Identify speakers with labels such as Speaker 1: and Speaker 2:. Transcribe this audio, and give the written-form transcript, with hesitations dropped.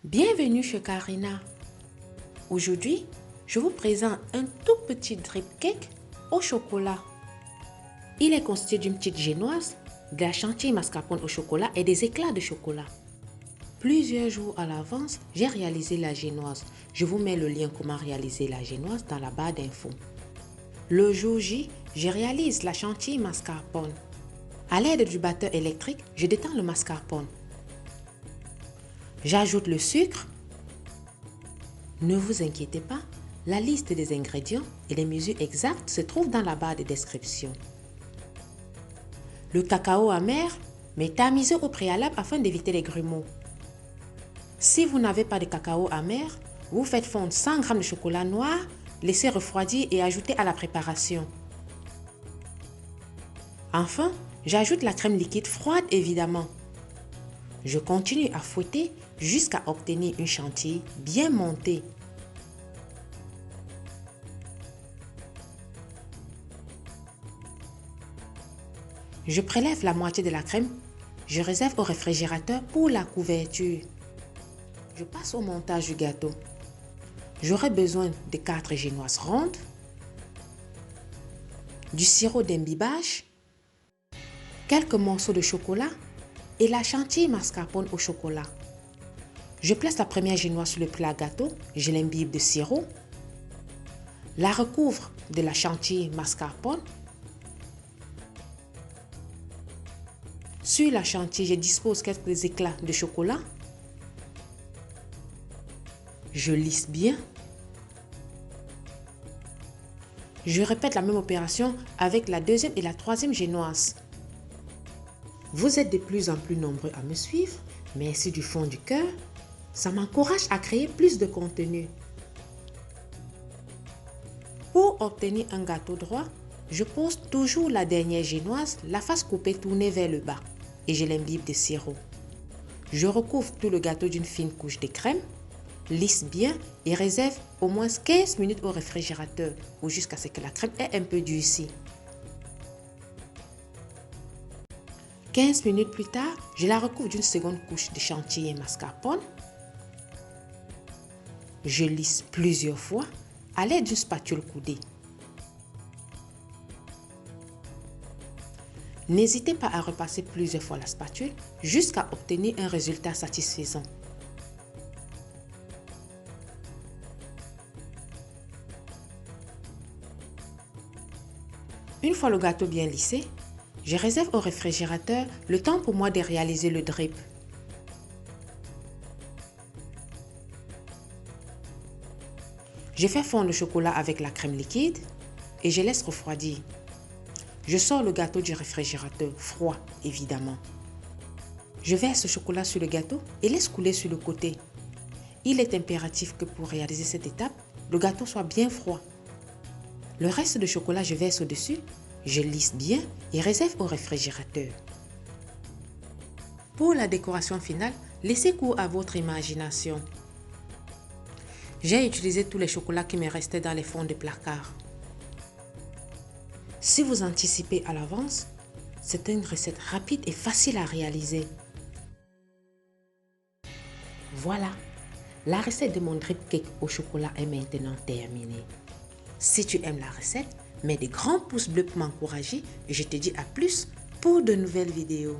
Speaker 1: Bienvenue chez Karina. Aujourd'hui, je vous présente un tout petit drip cake au chocolat. Il est constitué d'une petite génoise, de la chantilly mascarpone au chocolat et des éclats de chocolat. Plusieurs jours à l'avance, j'ai réalisé la génoise. Je vous mets le lien comment réaliser la génoise dans la barre d'infos. Le jour J, je réalise la chantilly mascarpone. À l'aide du batteur électrique, je détends le mascarpone. J'ajoute le sucre. Ne vous inquiétez pas, la liste des ingrédients et les mesures exactes se trouvent dans la barre de description. Le cacao amer, mais tamisé au préalable afin d'éviter les grumeaux. Si vous n'avez pas de cacao amer, vous faites fondre 100 g de chocolat noir, laissez refroidir et ajoutez à la préparation. Enfin, j'ajoute la crème liquide froide évidemment. Je continue à fouetter jusqu'à obtenir une chantilly bien montée. Je prélève la moitié de la crème. Je réserve au réfrigérateur pour la couverture. Je passe au montage du gâteau. J'aurai besoin de 4 génoises rondes, du sirop d'imbibage, quelques morceaux de chocolat et la chantilly mascarpone au chocolat. Je place la première génoise sur le plat gâteau, je l'imbibe de sirop, la recouvre de la chantilly mascarpone. Sur la chantilly, je dispose quelques éclats de chocolat. Je lisse bien. Je répète la même opération avec la deuxième et la troisième génoise. Vous êtes de plus en plus nombreux à me suivre. Merci du fond du cœur. Ça m'encourage à créer plus de contenu. Pour obtenir un gâteau droit, je pose toujours la dernière génoise, la face coupée tournée vers le bas et je l'imbibe de sirop. Je recouvre tout le gâteau d'une fine couche de crème, lisse bien et réserve au moins 15 minutes au réfrigérateur ou jusqu'à ce que la crème ait un peu durci. 15 minutes plus tard, je la recouvre d'une seconde couche de chantilly mascarpone. Je lisse plusieurs fois à l'aide d'une spatule coudée. N'hésitez pas à repasser plusieurs fois la spatule jusqu'à obtenir un résultat satisfaisant. Une fois le gâteau bien lissé, je réserve au réfrigérateur le temps pour moi de réaliser le drip. Je fais fondre le chocolat avec la crème liquide et je laisse refroidir. Je sors le gâteau du réfrigérateur, froid évidemment. Je verse le chocolat sur le gâteau et laisse couler sur le côté. Il est impératif que pour réaliser cette étape, le gâteau soit bien froid. Le reste de chocolat, je verse au-dessus, je lisse bien et réserve au réfrigérateur. Pour la décoration finale, laissez cours à votre imagination. J'ai utilisé tous les chocolats qui me restaient dans les fonds de placard. Si vous anticipez à l'avance, c'est une recette rapide et facile à réaliser. Voilà, la recette de mon drip cake au chocolat est maintenant terminée. Si tu aimes la recette, mets des grands pouces bleus pour m'encourager et je te dis à plus pour de nouvelles vidéos.